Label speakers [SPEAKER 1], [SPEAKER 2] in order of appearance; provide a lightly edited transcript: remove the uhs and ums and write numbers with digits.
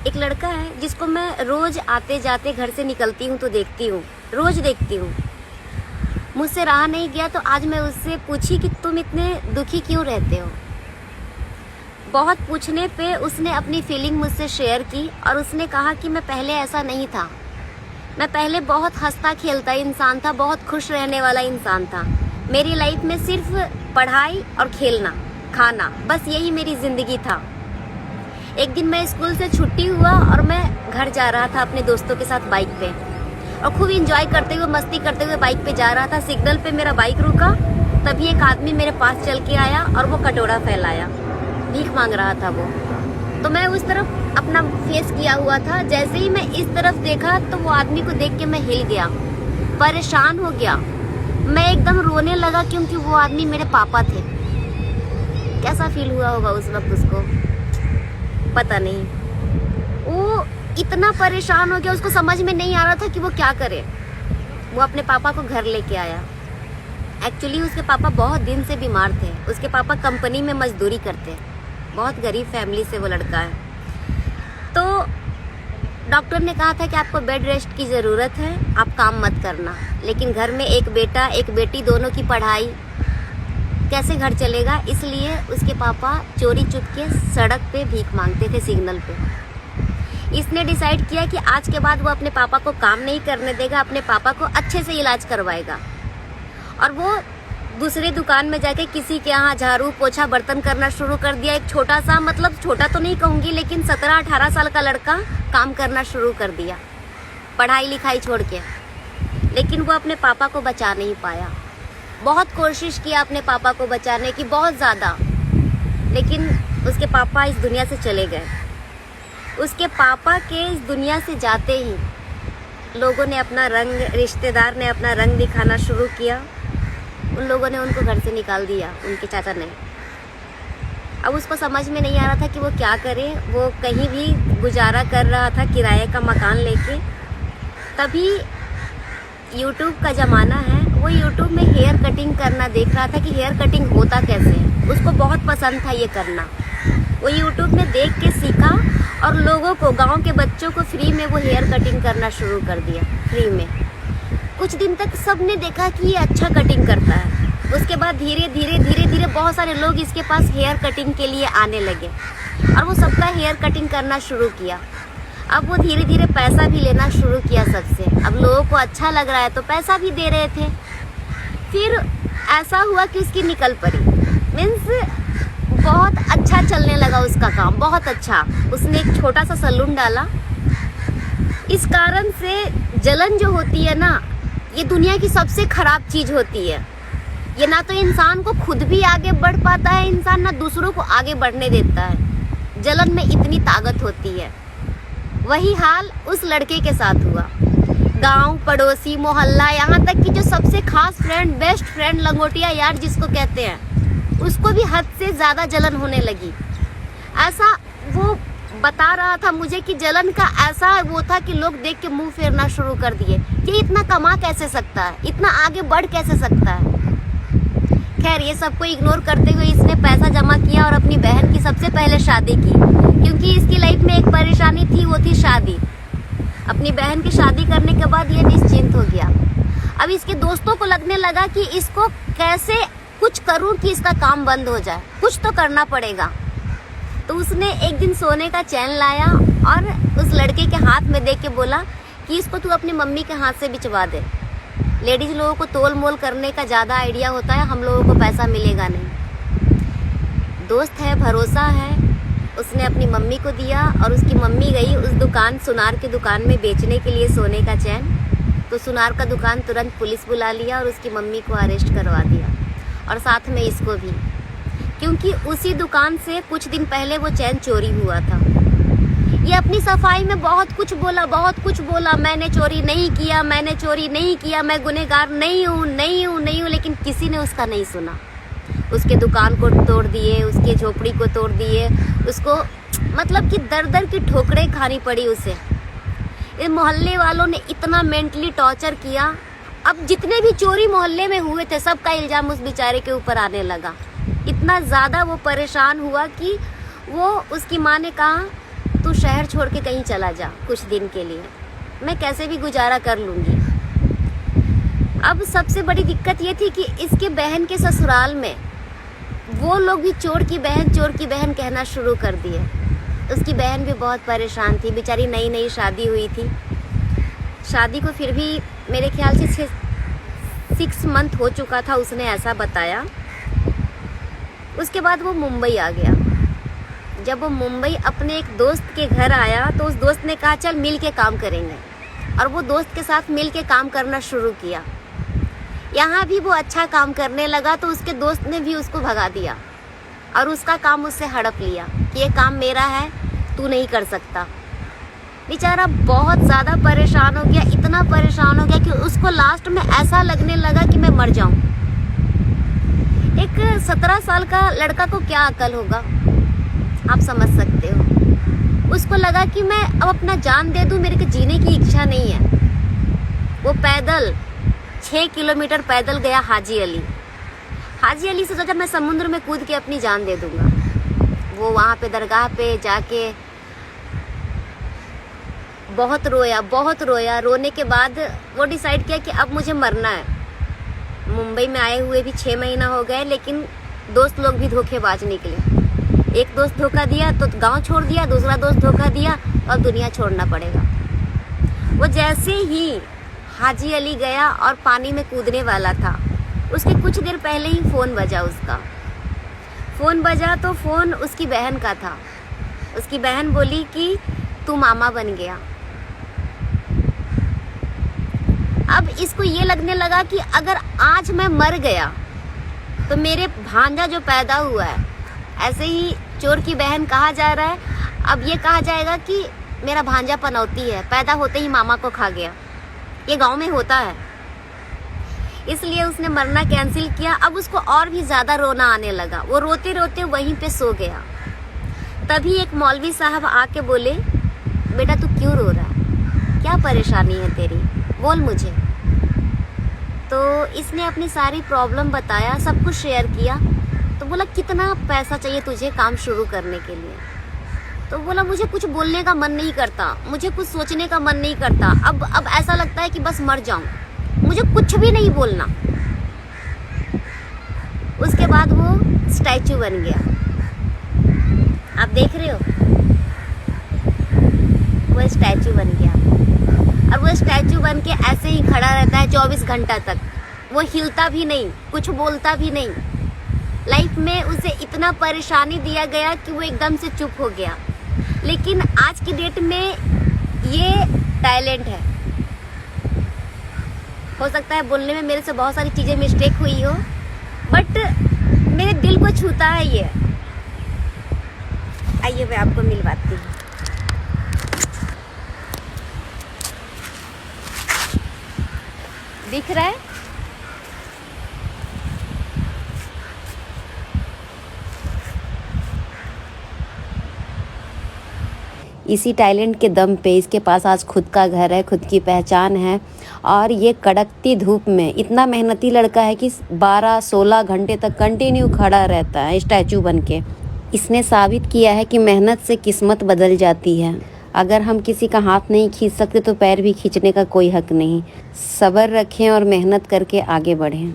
[SPEAKER 1] एक लड़का है जिसको मैं रोज आते जाते घर से निकलती हूँ तो देखती हूँ, रोज देखती हूँ। मुझसे रहा नहीं गया तो आज मैं उससे पूछी कि तुम इतने दुखी क्यों रहते हो। बहुत पूछने पे उसने अपनी फीलिंग मुझसे शेयर की और उसने कहा कि मैं पहले ऐसा नहीं था। मैं पहले बहुत हंसता खेलता इंसान था, बहुत खुश रहने वाला इंसान था। मेरी लाइफ में सिर्फ पढ़ाई और खेलना, खाना, बस यही मेरी ज़िंदगी था। एक दिन मैं स्कूल से छुट्टी हुआ और मैं घर जा रहा था अपने दोस्तों के साथ बाइक पे और खूब इंजॉय करते हुए, मस्ती करते हुए बाइक पे जा रहा था। सिग्नल पे मेरा बाइक रुका, तभी एक आदमी मेरे पास चल के आया और वो कटोरा फैलाया, भीख मांग रहा था वो। तो मैं उस तरफ अपना फेस किया हुआ था। जैसे ही मैं इस तरफ देखा तो वो आदमी को देख के मैं हिल गया, परेशान हो गया। मैं एकदम रोने लगा क्योंकि वो आदमी मेरे पापा थे। कैसा फील हुआ होगा उस वक्त उसको, पता नहीं। वो इतना परेशान हो गया, उसको समझ में नहीं आ रहा था कि वो क्या करे। वो अपने पापा को घर लेके आया। एक्चुअली उसके पापा बहुत दिन से बीमार थे। उसके पापा कंपनी में मजदूरी करते, बहुत गरीब फैमिली से वो लड़का है। तो डॉक्टर ने कहा था कि आपको बेड रेस्ट की ज़रूरत है, आप काम मत करना। लेकिन घर में एक बेटा एक बेटी, दोनों की पढ़ाई, कैसे घर चलेगा। इसलिए उसके पापा चोरी चुपके सड़क पे भीख मांगते थे, सिग्नल पे। इसने डिसाइड किया कि आज के बाद वो अपने पापा को काम नहीं करने देगा, अपने पापा को अच्छे से इलाज करवाएगा। और वो दूसरे दुकान में जाके किसी के यहाँ झाड़ू पोछा बर्तन करना शुरू कर दिया। एक छोटा सा, मतलब छोटा तो नहीं कहूँगी, लेकिन 17-18 साल का लड़का काम करना शुरू कर दिया, पढ़ाई लिखाई छोड़ के। लेकिन वो अपने पापा को बचा नहीं पाया। बहुत कोशिश किया अपने पापा को बचाने की, बहुत ज़्यादा, लेकिन उसके पापा इस दुनिया से चले गए। उसके पापा के इस दुनिया से जाते ही लोगों ने अपना रंग, रिश्तेदार ने अपना रंग दिखाना शुरू किया। उन लोगों ने उनको घर से निकाल दिया, उनके चाचा ने। अब उसको समझ में नहीं आ रहा था कि वो क्या करे। वो कहीं भी गुजारा कर रहा था किराए का मकान लेके। तभी YouTube का ज़माना है, वो YouTube में हेयर कटिंग करना देख रहा था कि हेयर कटिंग होता कैसे है। उसको बहुत पसंद था ये करना। वो YouTube में देख के सीखा और लोगों को, गांव के बच्चों को फ्री में वो हेयर कटिंग करना शुरू कर दिया, फ्री में। कुछ दिन तक सबने देखा कि ये अच्छा कटिंग करता है। उसके बाद धीरे धीरे बहुत सारे लोग इसके पास हेयर कटिंग के लिए आने लगे और वो सबका हेयर कटिंग करना शुरू किया। अब वो धीरे धीरे पैसा भी लेना शुरू किया सबसे। अब लोगों को अच्छा लग रहा है तो पैसा भी दे रहे थे। फिर ऐसा हुआ कि उसकी निकल पड़ी, मीन्स बहुत अच्छा चलने लगा उसका काम, बहुत अच्छा। उसने एक छोटा सा सैलून डाला। इस कारण से जलन जो होती है ना, ये दुनिया की सबसे खराब चीज होती है। ये ना तो इंसान को खुद भी आगे बढ़ पाता है इंसान, ना दूसरों को आगे बढ़ने देता है। जलन में इतनी ताकत होती है। वही हाल उस लड़के के साथ हुआ। गांव, पड़ोसी, मोहल्ला, यहाँ तक कि जो सबसे खास फ्रेंड, बेस्ट फ्रेंड, लंगोटिया यार जिसको कहते हैं, उसको भी हद से ज़्यादा जलन होने लगी। ऐसा वो बता रहा था मुझे कि जलन का ऐसा वो था कि लोग देख के मुंह फेरना शुरू कर दिए कि इतना कमा कैसे सकता है, इतना आगे बढ़ कैसे सकता है। खैर, ये सबको इग्नोर करते हुए इसने पैसा जमा किया और अपनी बहन की सबसे पहले शादी की, क्योंकि इसकी लाइफ में एक परेशानी थी, वो थी शादी। अपनी बहन की शादी करने के बाद ये निश्चिंत हो गया। अब इसके दोस्तों को लगने लगा कि इसको कैसे कुछ करूं कि इसका काम बंद हो जाए, कुछ तो करना पड़ेगा। तो उसने एक दिन सोने का चैन लाया और उस लड़के के हाथ में दे के बोला कि इसको तू अपनी मम्मी के हाथ से बिचवा दे। लेडीज लोगों को तोल मोल करने का ज़्यादा आइडिया होता है, हम लोगों को पैसा मिलेगा नहीं। दोस्त है, भरोसा है। उसने अपनी मम्मी को दिया और उसकी मम्मी गई उस दुकान, सुनार की दुकान में बेचने के लिए सोने का चैन। तो सुनार का दुकान तुरंत पुलिस बुला लिया और उसकी मम्मी को अरेस्ट करवा दिया और साथ में इसको भी, क्योंकि उसी दुकान से कुछ दिन पहले वो चैन चोरी हुआ था। ये अपनी सफाई में बहुत कुछ बोला, मैंने चोरी नहीं किया, मैंने चोरी नहीं किया, मैं गुनहगार नहीं हूँ, लेकिन किसी ने उसका नहीं सुना। उसके दुकान को तोड़ दिए, उसके झोपड़ी को तोड़ दिए, उसको मतलब कि दर की ठोकरें खानी पड़ी उसे। इन मोहल्ले वालों ने इतना मेंटली टॉर्चर किया। अब जितने भी चोरी मोहल्ले में हुए थे, सबका इल्जाम उस बेचारे के ऊपर आने लगा। इतना ज़्यादा वो परेशान हुआ कि वो, उसकी माँ ने कहा तू तू शहर छोड़ के कहीं चला जा कुछ दिन के लिए, मैं कैसे भी गुजारा कर लूँगी। अब सबसे बड़ी दिक्कत ये थी कि इसके बहन के ससुराल में वो लोग भी चोर की बहन कहना शुरू कर दिए। उसकी बहन भी बहुत परेशान थी, बेचारी नई नई शादी हुई थी। शादी को फिर भी मेरे ख्याल से 6 मंथ हो चुका था, उसने ऐसा बताया। उसके बाद वो मुंबई आ गया। जब वो मुंबई अपने एक दोस्त के घर आया तो उस दोस्त ने कहा चल मिल के काम करेंगे, और वो दोस्त के साथ मिल के काम करना शुरू किया। यहाँ भी वो अच्छा काम करने लगा तो उसके दोस्त ने भी उसको भगा दिया और उसका काम उससे हड़प लिया कि ये काम मेरा है, तू नहीं कर सकता। बेचारा बहुत ज़्यादा परेशान हो गया, इतना परेशान हो गया कि उसको लास्ट में ऐसा लगने लगा कि मैं मर जाऊं। एक 17 साल का लड़का को क्या अकल होगा, आप समझ सकते हो। उसको लगा कि मैं अब अपना जान दे दूं, मेरे को जीने की इच्छा नहीं है। वो पैदल 6 किलोमीटर पैदल गया हाजी अली से सोचा मैं समुद्र में कूद के अपनी जान दे दूंगा। वो वहाँ पे दरगाह पे जाके बहुत रोया। रोने के बाद वो डिसाइड किया कि अब मुझे मरना है। मुंबई में आए हुए भी 6 महीना हो गए, लेकिन दोस्त लोग भी धोखेबाज निकले। एक दोस्त धोखा दिया तो गांव छोड़ दिया, दूसरा दोस्त धोखा दिया और दुनिया छोड़ना पड़ेगा। वो जैसे ही हाजी अली गया और पानी में कूदने वाला था, उसके कुछ देर पहले ही फ़ोन बजा। उसका फ़ोन बजा तो फ़ोन उसकी बहन का था। उसकी बहन बोली कि तू मामा बन गया। अब इसको ये लगने लगा कि अगर आज मैं मर गया तो मेरे भांजा जो पैदा हुआ है, ऐसे ही चोर की बहन कहा जा रहा है, अब ये कहा जाएगा कि मेरा भांजा पनौती है, पैदा होते ही मामा को खा गया। ये गांव में होता है। इसलिए उसने मरना कैंसिल किया। अब उसको और भी ज़्यादा रोना आने लगा। वो रोते रोते वहीं पे सो गया। तभी एक मौलवी साहब आके बोले, बेटा तू क्यों रो रहा है, क्या परेशानी है तेरी, बोल मुझे। तो इसने अपनी सारी प्रॉब्लम बताया, सब कुछ शेयर किया। तो बोला कितना पैसा चाहिए तुझे काम शुरू करने के लिए। तो बोला मुझे कुछ बोलने का मन नहीं करता, मुझे कुछ सोचने का मन नहीं करता। अब ऐसा लगता है कि बस मर जाऊं, मुझे कुछ भी नहीं बोलना। उसके बाद वो स्टैचू बन गया। आप देख रहे हो, वो स्टैचू बन गया। और वो स्टैचू बन के ऐसे ही खड़ा रहता है 24 घंटा तक। वो हिलता भी नहीं, कुछ बोलता भी नहीं। लाइफ में उसे इतना परेशानी दिया गया कि वो एकदम से चुप हो गया। लेकिन आज की डेट में ये टैलेंट है। हो सकता है बोलने में मेरे से बहुत सारी चीज़ें मिस्टेक हुई हो, बट मेरे दिल को छूता है ये। आइए मैं आपको मिलवाती हूँ। दिख रहा है? इसी टैलेंट के दम पे इसके पास आज खुद का घर है, खुद की पहचान है। और ये कड़कती धूप में इतना मेहनती लड़का है कि 12-16 घंटे तक कंटिन्यू खड़ा रहता है स्टैचू बन के। इसने साबित किया है कि मेहनत से किस्मत बदल जाती है। अगर हम किसी का हाथ नहीं खींच सकते तो पैर भी खींचने का कोई हक नहीं। सब्र रखें और मेहनत करके आगे बढ़ें।